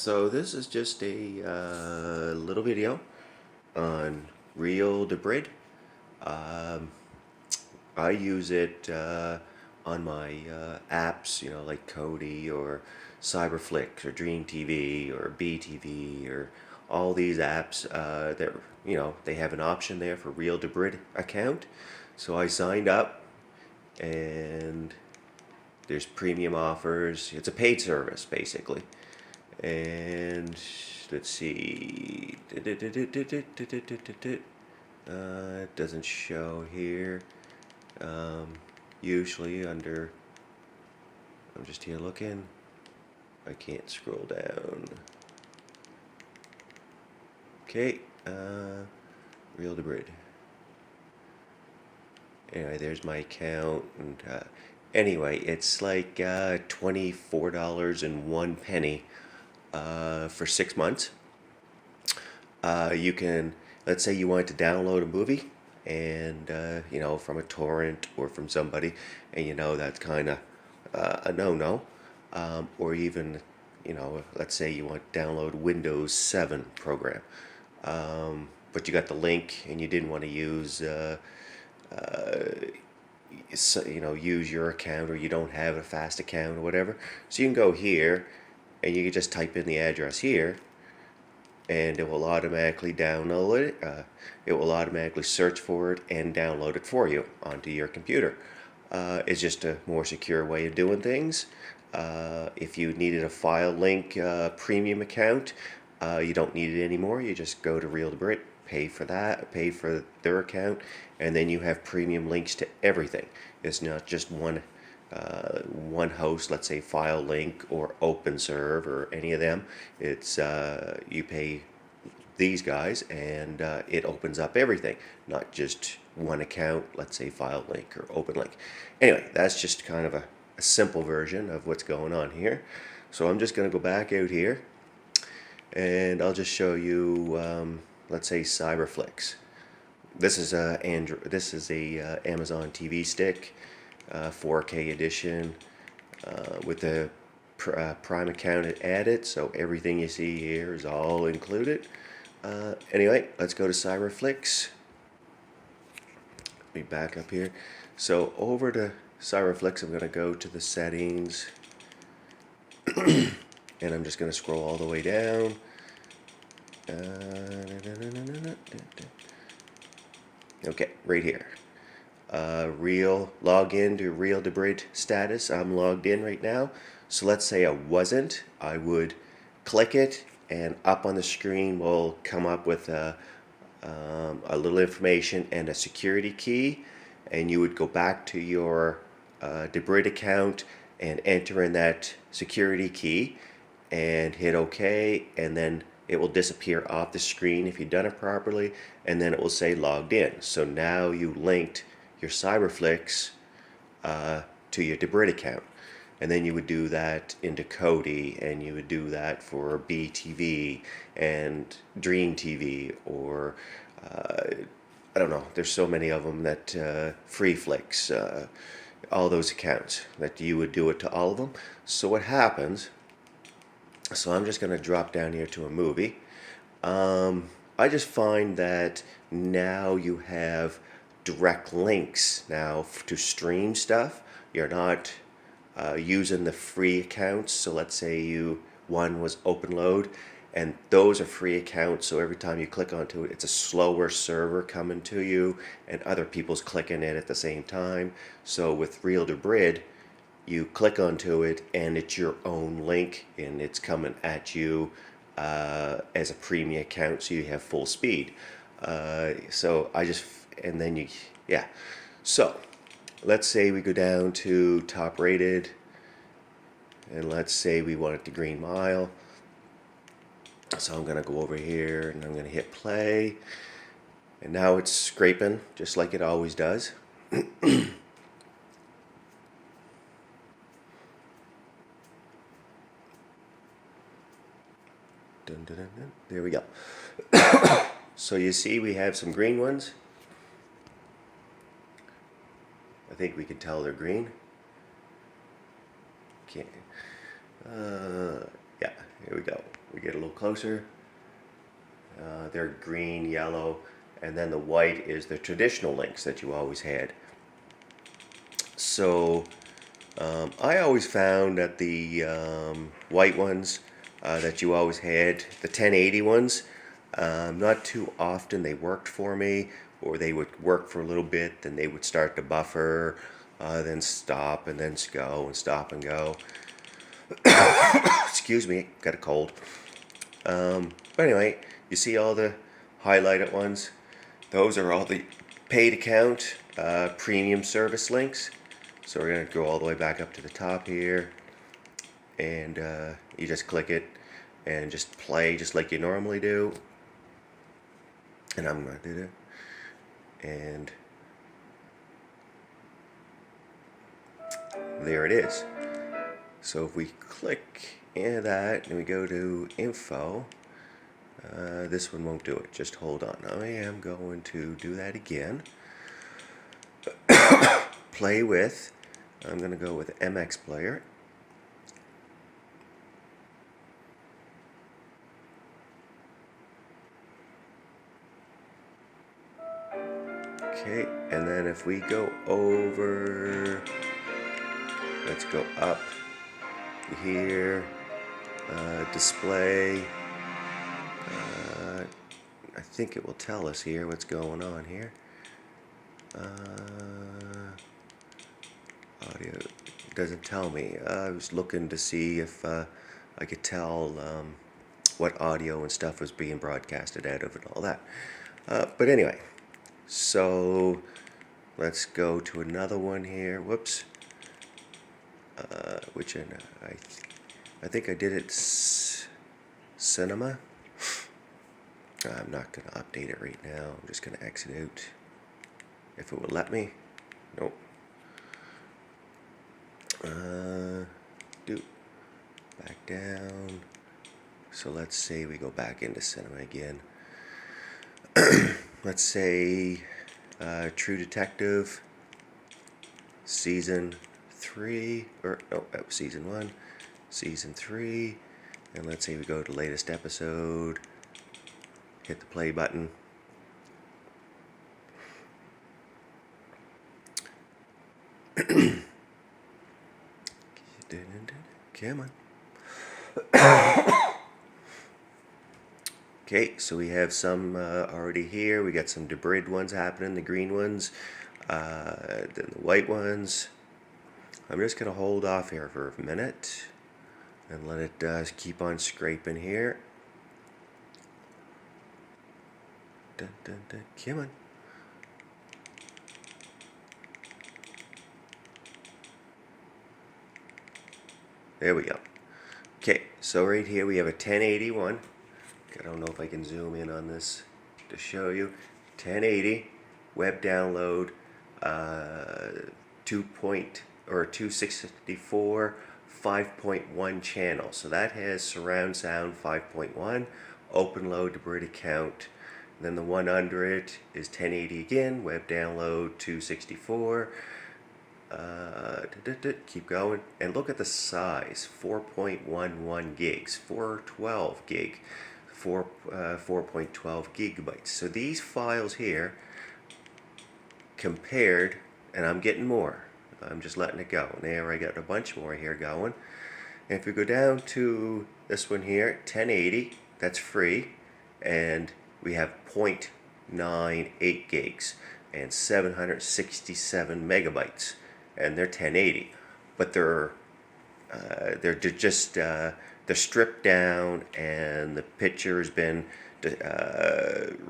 So this is just a little video on Real-debrid. Um, I use it on my apps, like Kodi or Cyberflix or Dream TV or BTV or all these apps that, they have an option there for Real-debrid account. So I signed up and there's premium offers. It's a paid service basically. And let's see, it doesn't show here. Usually under, I'm just here looking, I can't scroll down. Okay, Real-debrid. Anyway, there's my account, and anyway, it's like $24.01 for 6 months. You can, let's say you want to download a movie, and from a torrent or from somebody, and that's kind of a no-no, or even let's say you want to download Windows 7 program, but you got the link and you didn't want to use use your account, or you don't have a fast account or whatever, so you can go here and you can just type in the address here and it will automatically download it. It will automatically search for it and download it for you onto your computer. It's just a more secure way of doing things. If you needed a file link premium account, you don't need it anymore. You just go to Real-debrid, pay for that, pay for their account, and then you have premium links to everything. It's not just one host, let's say File Link or OpenServe or any of them. It's you pay these guys and it opens up everything, not just one account, let's say File Link or OpenLink. Anyway, that's just kind of a simple version of what's going on here. So I'm just going to go back out here and I'll just show you let's say Cyberflix. This is a Amazon TV stick, 4K edition, with the Prime account added, so everything you see here is all included. Anyway, let's go to Cyberflix. Let me back up here. So over to Cyberflix, I'm going to go to the settings, and I'm just going to scroll all the way down. Okay, right here. Log in to Real-debrid status. I'm logged in right now. So let's say I wasn't. I would click it, and up on the screen will come up with a little information and a security key, and you would go back to your debrid account and enter in that security key and hit OK, and then it will disappear off the screen if you've done it properly, and then it will say logged in. So now you linked your Cyberflix to your debrid account, and then you would do that into Kodi, and you would do that for BTV and Dream TV, or I don't know, there's so many of them that Freeflix, all those accounts that you would do it to all of them. So what happens, so I'm just going to drop down here to a movie. I just find that now you have direct links now to stream stuff. You're not using the free accounts. So let's say one was OpenLoad, and those are free accounts, so every time you click onto it, it's a slower server coming to you and other people's clicking it at the same time. So with Real-debrid, you click onto it and it's your own link and it's coming at you as a premium account, so you have full speed. So let's say we go down to top rated, and let's say we want it to Green Mile. So I'm going to go over here and I'm going to hit play, and now it's scraping just like it always does. Dun, dun, dun, dun. There we go. So you see we have some green ones. I think we can tell they're green. Okay. Yeah, here we go. we get a little closer. They're green, yellow, and then the white is the traditional links that you always had. So I always found that the white ones that you always had, the 1080 ones, not too often they worked for me, or they would work for a little bit, then they would start to buffer, then stop, and then go, and stop and go. Excuse me, got a cold. But anyway, you see all the highlighted ones? Those are all the paid account premium service links. So we're going to go all the way back up to the top here, and you just click it and just play just like you normally do. And I'm going to do that. And there it is. So if we click into that and we go to info, this one won't do it. Just hold on. I am going to do that again. Play with. I'm going to go with MX Player. Okay, and then if we go over, let's go up here, display. I think it will tell us here what's going on here. Audio doesn't tell me. I was looking to see if I could tell what audio and stuff was being broadcasted out of and all that. But anyway, so let's go to another one here. Whoops. Which I think I did it cinema. I'm not going to update it right now. I'm just going to exit out. If it will let me. Nope. Do back down. So let's say we go back into cinema again. Let's say True Detective season 3, or no, that was season 1, season 3, and let's say we go to latest episode, hit the play button. Come on. Okay, so we have some already here. We got some debrid ones happening, the green ones, then the white ones. I'm just going to hold off here for a minute and let it keep on scraping here. Dun, dun, dun. Come on. There we go. Okay, so right here we have a 1081. I don't know if I can zoom in on this to show you. 1080 web download, 264 5.1 channel. So that has surround sound 5.1, open load debrid account. And then the one under it is 1080 again, web download 264. Keep going, and look at the size, 4.11 gigs, 412 gig, 4.12 gigabytes. So these files here compared, and I'm getting more, I'm just letting it go. There, I got a bunch more here going. And if we go down to this one here, 1080, that's free, and we have 0.98 gigs and 767 megabytes. And they're 1080, but they're just they're stripped down, and the picture has been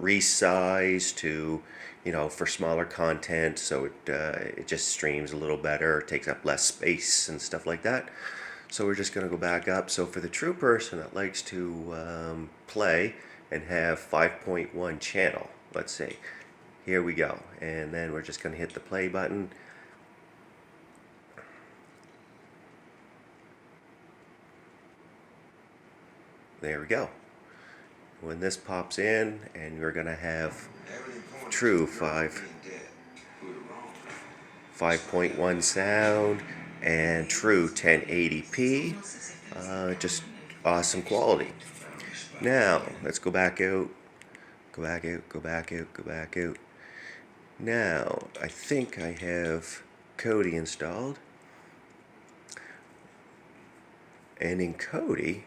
resized to, you know, for smaller content, so it just streams a little better, takes up less space and stuff like that. So we're just going to go back up. So for the true person that likes to play and have 5.1 channel, let's see, here we go, and then we're just going to hit the play button. There we go. When this pops in, and we're going to have true 5.1 sound and true 1080p, just awesome quality. Now, let's go back out, go back out, go back out, go back out. Now, I think I have Kodi installed. And in Kodi,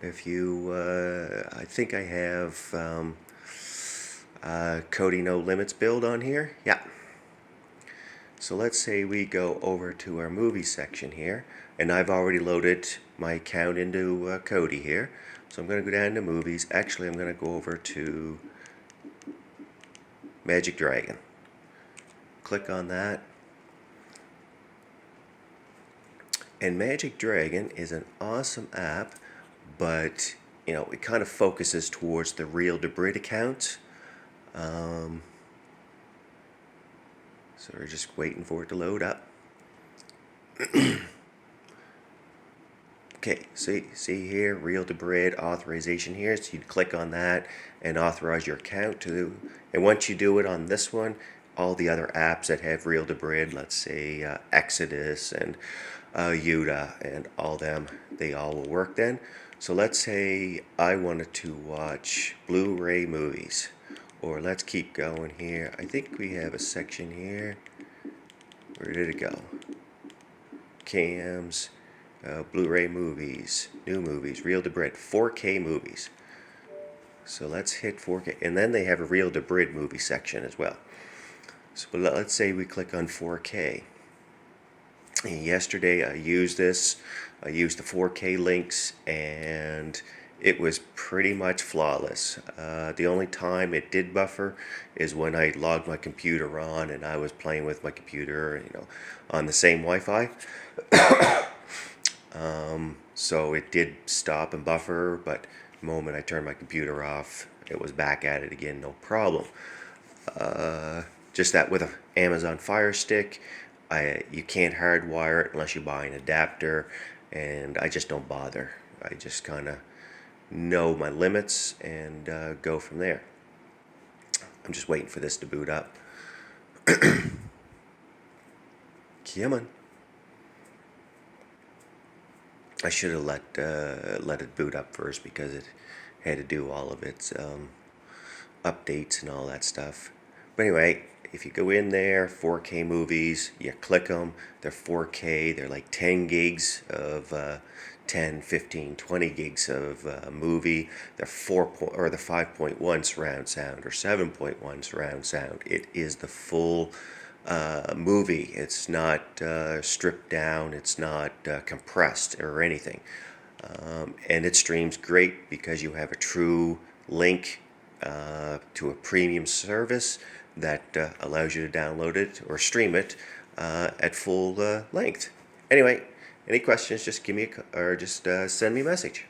if you, I think I have Kodi No Limits build on here. Yeah. So let's say we go over to our movie section here, and I've already loaded my account into Kodi here. So I'm going to go down to movies. Actually, I'm going to go over to Magic Dragon. Click on that. And Magic Dragon is an awesome app, but you know, it kind of focuses towards the Real-debrid account. So we're just waiting for it to load up. Okay, see here, Real-debrid authorization here. So you click on that and authorize your account to. And once you do it on this one, all the other apps that have Real-debrid, let's say Exodus and Yuta and all them, they all will work then. So let's say I wanted to watch Blu-ray movies. Or let's keep going here. I think we have a section here. Where did it go? Cams, Blu-ray movies, new movies, Real-debrid, 4K movies. So let's hit 4K. And then they have a Real-debrid movie section as well. So let's say we click on 4K. And yesterday I used this. I used the 4K links and it was pretty much flawless. The only time it did buffer is when I logged my computer on and I was playing with my computer, you know, on the same Wi-Fi. So it did stop and buffer, but the moment I turned my computer off, it was back at it again, no problem. Just that with an Amazon Fire Stick, you can't hardwire it unless you buy an adapter, and I just don't bother. I just kind of know my limits and go from there. I'm just waiting for this to boot up. Come on. I should have let it boot up first because it had to do all of its updates and all that stuff. But anyway, if you go in there, 4K movies, you click them, they're 4K, they're like 10 gigs of 10, 15, 20 gigs of movie. They're 5.1 surround sound or 7.1 surround sound. It is the full movie. It's not stripped down, it's not compressed or anything. And it streams great because you have a true link to a premium service that allows you to download it or stream it at full length. Anyway, any questions, just give me or just send me a message.